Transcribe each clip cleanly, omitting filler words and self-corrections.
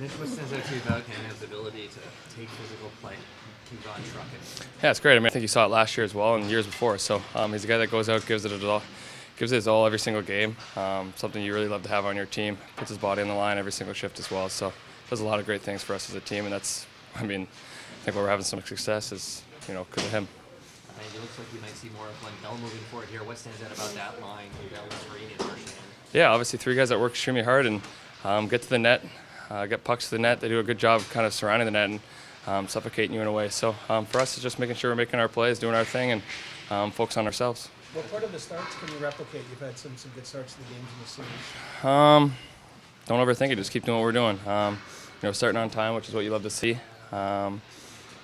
Mitch, what stands out to you about Tanev's ability to take physical play and keep on trucking? Yeah, it's great. I mean, I think you saw it last year as well and years before. So he's a guy that goes out, gives it his all every single game. Something you really love to have on your team. Puts his body on the line every single shift as well. So does a lot of great things for us as a team, and that's, I think why we're having so much success is, because of him. It looks like you might see more of Lundell moving forward here. What stands out about that line, Lundell, Serene, and Marchand? Yeah, obviously three guys that work extremely hard and get to the net, get pucks to the net. They do a good job kind of surrounding the net and suffocating you in a way. So for us, it's just making sure we're making our plays, doing our thing, and focus on ourselves. What part of the starts can you replicate? You've had some good starts to the games in the series. Don't overthink it. Just keep doing what we're doing. Starting on time, which is what you love to see.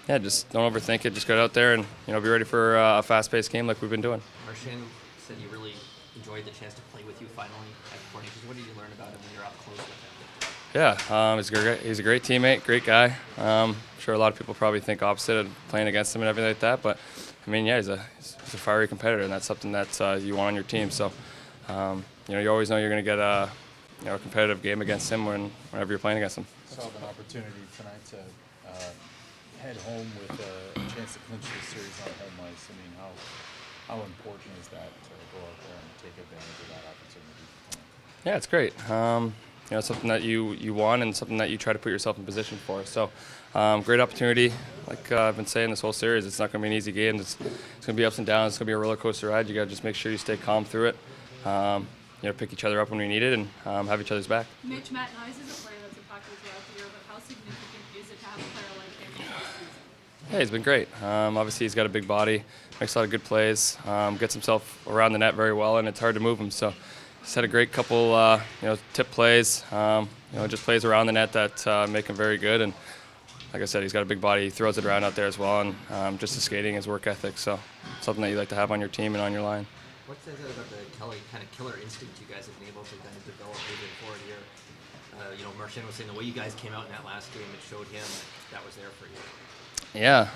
Just don't overthink it. Just get out there and be ready for a fast-paced game like we've been doing. Marchand said you really enjoyed the chance to play with you finally at Corning. What did you learn about him when you're up close with him? Yeah, he's a great teammate, great guy. I'm sure a lot of people probably think opposite of playing against him and everything like that, but he's a fiery competitor, and that's something that you want on your team. So, you always know you're going to get a competitive game against him whenever you're playing against him. So have an opportunity tonight to head home with a chance to clinch this series on home ice. How important is that to go out there and take advantage of that opportunity? Yeah, it's great. Something that you want and something that you try to put yourself in position for. So, great opportunity. Like I've been saying this whole series, it's not going to be an easy game. It's going to be ups and downs. It's going to be a roller coaster ride. You got to just make sure you stay calm through it. Pick each other up when we need it and have each other's back. Mitch, Matt Nyes is a player that's impacted throughout the year, but how significant is it to have a player like him in the season? Yeah, he's been great. Obviously, he's got a big body, makes a lot of good plays, gets himself around the net very well, and it's hard to move him. So he's had a great couple, tip plays, just plays around the net that make him very good. And like I said, he's got a big body. He throws it around out there as well, and just his skating, his work ethic. So something that you like to have on your team and on your line. What stands out about the kind of killer instinct you guys have been able to kind of develop moving forward here? Marchand was saying the way you guys came out in that last game, it showed him that was there for you. Yeah,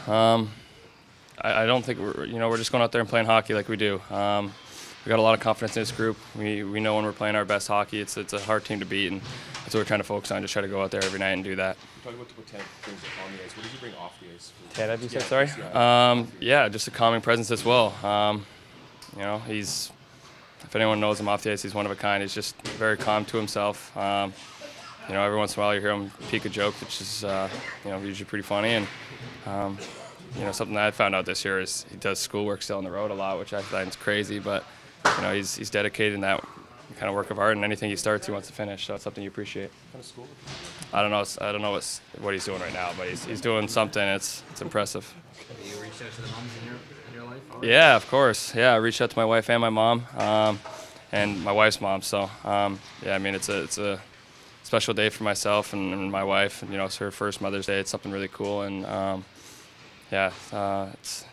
I don't think we're just going out there and playing hockey like we do. We got a lot of confidence in this group. We know when we're playing our best hockey, it's a hard team to beat, and that's what we're trying to focus on. Just try to go out there every night and do that. Talk about what Tanev brings on the ice. What did you bring off the ice? Tanev, you said, sorry? Just a calming presence as well. He's, if anyone knows him off the ice, he's one of a kind. He's just very calm to himself. Every once in a while you hear him peek a joke, which is, usually pretty funny. And, something that I found out this year is he does schoolwork still on the road a lot, which I find is crazy. But, he's dedicated in that kind of work of art, and anything he starts, he wants to finish. So it's something you appreciate. What kind of school? I don't know what he's doing right now, but he's doing something. It's impressive. Have you reached out to the moms in your life already? Yeah, of course. Yeah, I reached out to my wife and my mom, and my wife's mom. So, it's a special day for myself and my wife. And, it's her first Mother's Day. It's something really cool, and it's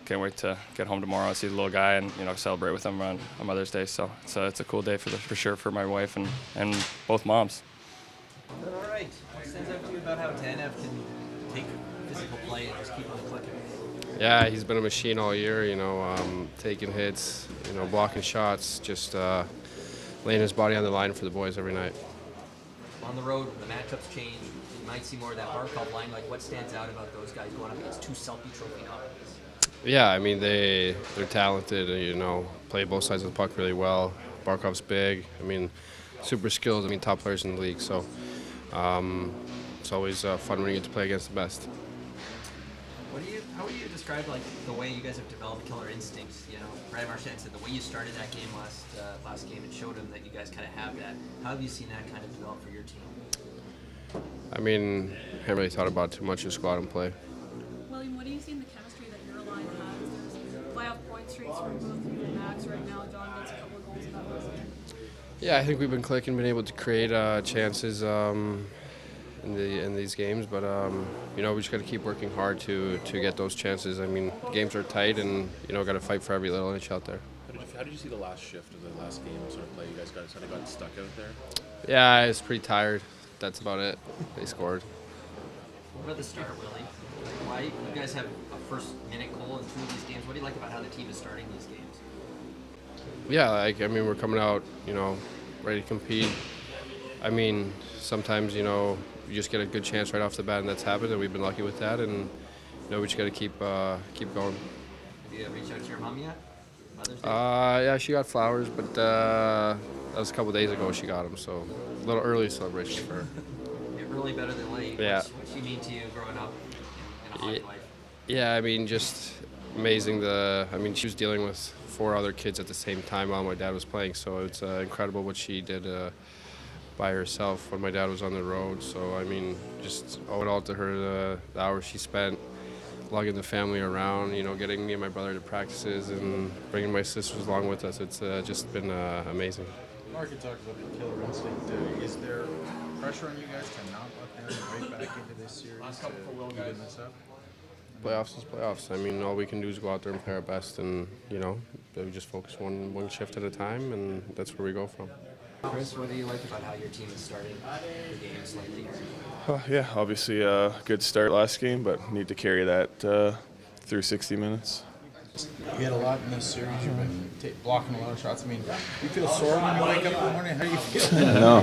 can't wait to get home tomorrow and see the little guy and celebrate with him on Mother's Day. So it's a cool day for sure for my wife and both moms. All right. What stands out to you about how Tanev can take physical play and just keep on clicking? Yeah, he's been a machine all year, taking hits, blocking shots, just laying his body on the line for the boys every night. On the road, the matchups change. You might see more of that Barkov line. Like, what stands out about those guys going up against two Selke Trophy nominees? Yeah, they're talented, play both sides of the puck really well. Barkov's big. Super skilled. Top players in the league. So it's always fun when you get to play against the best. How would you describe the way you guys have developed killer instincts? Brad Marchand said the way you started that game last game, it showed him that you guys kind of have that. How have you seen that kind of develop for your team? Haven't really thought about it too much. Just go out and play. William, what do you see in the chemistry that your line has? There's playoff point streaks from both you and Max right now. John gets a couple of goals in that last game. Yeah, I think we've been clicking, been able to create chances in these games, but we just got to keep working hard to get those chances. Games are tight, and got to fight for every little inch out there. How did you see the last shift of the last game sort of play? You guys got stuck out there? Yeah, I was pretty tired. That's about it. They scored. What about the start, Willie? Why you guys have a first minute goal in two of these games? What do you like about how the team is starting these games? Yeah, we're coming out, ready to compete. I mean, sometimes, you know, you just get a good chance right off the bat, and that's happened, and we've been lucky with that, and, you know, we just got to keep going. Have you reached out to your mom yet? Mother's Day? Yeah, she got flowers, but that was a couple days ago she got them, so a little early celebration for her. Really better than late. Yeah. What's she mean to you growing up in a hockey life? Yeah, I mean, just amazing. I mean, she was dealing with 4 other kids at the same time while my dad was playing, so it's incredible what she did by herself when my dad was on the road. So, I mean, just owe it all to her, the hours she spent lugging the family around, you know, getting me and my brother to practices and bringing my sisters along with us. It's just been amazing. Mark, you talked about the killer instinct. Is there pressure on you guys to not let them right back into this series to even this up? Playoffs is playoffs. I mean, all we can do is go out there and play our best, and, you know, we just focus one shift at a time, and that's where we go from. Chris, what do you like about how your team has started the games lately? Yeah, obviously a good start last game, but need to carry that through 60 minutes. You hit a lot in this series. You've been blocking a lot of shots. I mean, you feel sore when you wake up in the morning? How do you feel? No,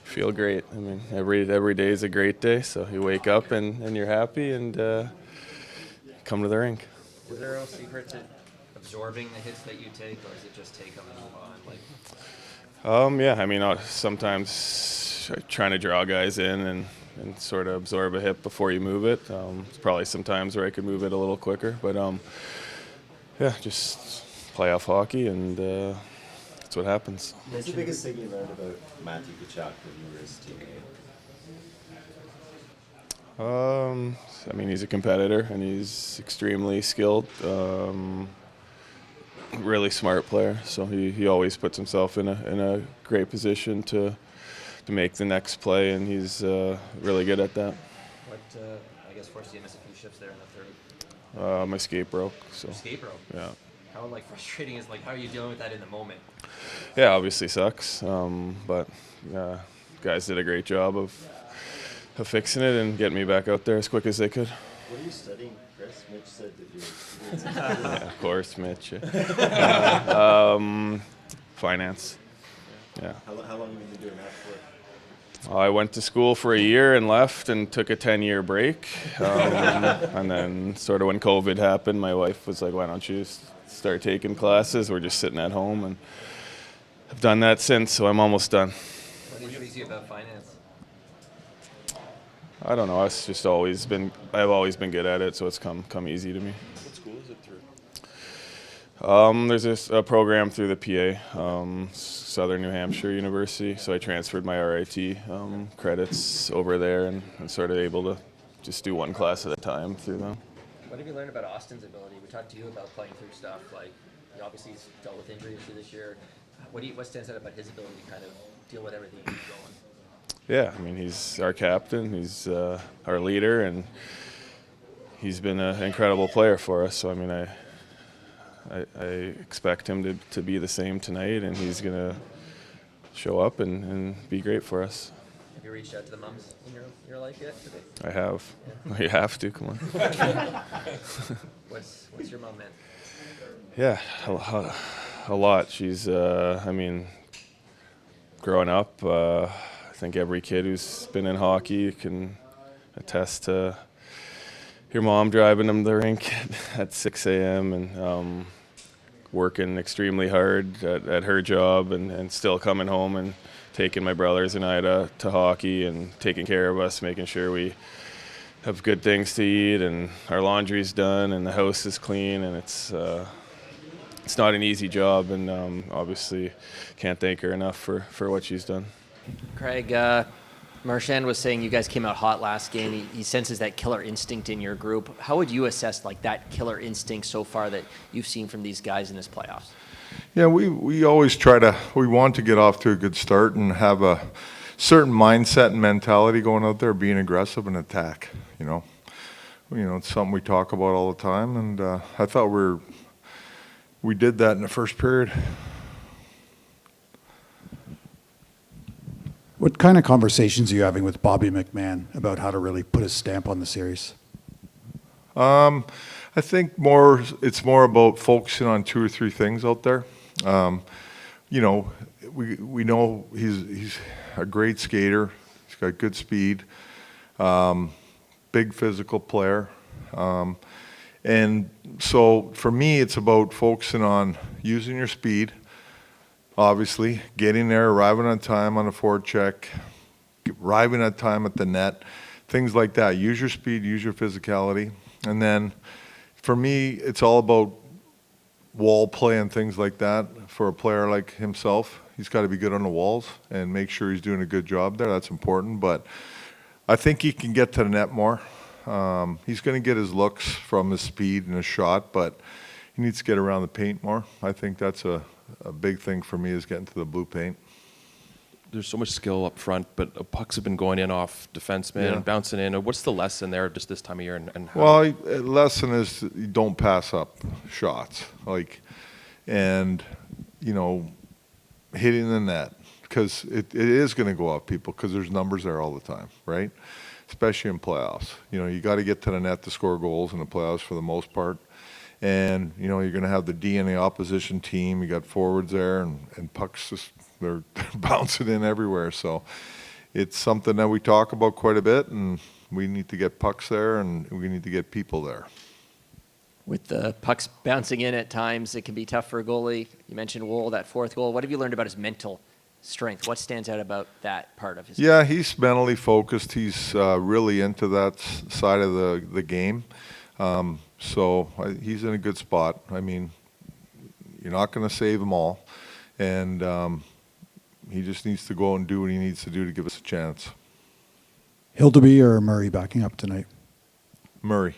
feel great. I mean, every day is a great day. So you wake up and you're happy and come to the rink. Is there a secret to absorbing the hits that you take, or is it just take them and move on? Yeah, I mean, sometimes trying to draw guys in and sort of absorb a hit before you move it. There's probably some times where I could move it a little quicker, but yeah, just playoff hockey, and that's what happens. What's the biggest thing you learned about Matthew Tkachuk when you were his teammate? I mean, he's a competitor, and he's extremely skilled. Really smart player, so he always puts himself in a great position to make the next play, and he's really good at that. What I guess forced you to miss a few shifts there in the third? My skate broke. So. Skate broke? Yeah. How frustrating is how are you dealing with that in the moment? Yeah, obviously sucks, but guys did a great job of fixing it and getting me back out there as quick as they could. What are you studying, Chris? Mitch said that you were Yeah, of course, Mitch. Finance. Yeah. How long have you been doing that for? I went to school for a year and left and took a 10-year break. And then sort of when COVID happened, my wife was like, why don't you start taking classes? We're just sitting at home, and I've done that since, so I'm almost done. What intrigues you about finance? I don't know. I've always been good at it, so it's come easy to me. What school is it through? There's a program through the PA, Southern New Hampshire University. So I transferred my RIT credits over there and sort of able to just do one class at a time through them. What have you learned about Austin's ability? We talked to you about playing through stuff. Obviously he's dealt with injuries this year. What stands out about his ability to kind of deal with everything he's going? Yeah, I mean, he's our captain, he's our leader, and he's been an incredible player for us. So, I mean, I expect him to be the same tonight, and he's going to show up and be great for us. Have you reached out to the mums in your life yet? I have. Yeah. You have to, come on. What's your mom meant? Yeah, a lot. She's, I mean, growing up, I think every kid who's been in hockey can attest to your mom driving them to the rink at 6 a.m. and working extremely hard at her job and still coming home and taking my brothers and I to hockey and taking care of us, making sure we have good things to eat and our laundry's done and the house is clean, and it's not an easy job, and obviously can't thank her enough for what she's done. Craig, Marchand was saying you guys came out hot last game. He senses that killer instinct in your group. How would you assess that killer instinct so far that you've seen from these guys in this playoffs? Yeah, we always we want to get off to a good start and have a certain mindset and mentality going out there, being aggressive and attack. You know, it's something we talk about all the time, and I thought we did that in the first period. What kind of conversations are you having with Bobby McMahon about how to really put a stamp on the series? I think it's more about focusing on 2 or 3 things out there. We know he's a great skater. He's got good speed, big physical player. And so for me, it's about focusing on using your speed, obviously, getting there, arriving on time on a forecheck, arriving on time at the net, things like that. Use your speed, use your physicality. And then for me, it's all about wall play and things like that. For a player like himself, he's got to be good on the walls and make sure he's doing a good job there. That's important. But I think he can get to the net more. He's going to get his looks from his speed and his shot, but he needs to get around the paint more. I think that's a big thing for me, is getting to the blue paint. There's so much skill up front, but pucks have been going in off defensemen and bouncing in. What's the lesson there just this time of year? And how? Well, the lesson is you don't pass up shots. And, hitting the net, because it is going to go up, people, because there's numbers there all the time, right? Especially in playoffs. You got to get to the net to score goals in the playoffs for the most part. And, you're going to have the D in the opposition team. You got forwards there, and pucks just, they're bouncing in everywhere. So it's something that we talk about quite a bit, and we need to get pucks there, and we need to get people there. With the pucks bouncing in at times, it can be tough for a goalie. You mentioned Wool, that fourth goal. What have you learned about his mental strength? What stands out about that part of his game? Yeah, he's mentally focused. He's really into that side of the game. So he's in a good spot. I mean, you're not going to save them all. And he just needs to go and do what he needs to do to give us a chance. Hildeby or Murray backing up tonight? Murray.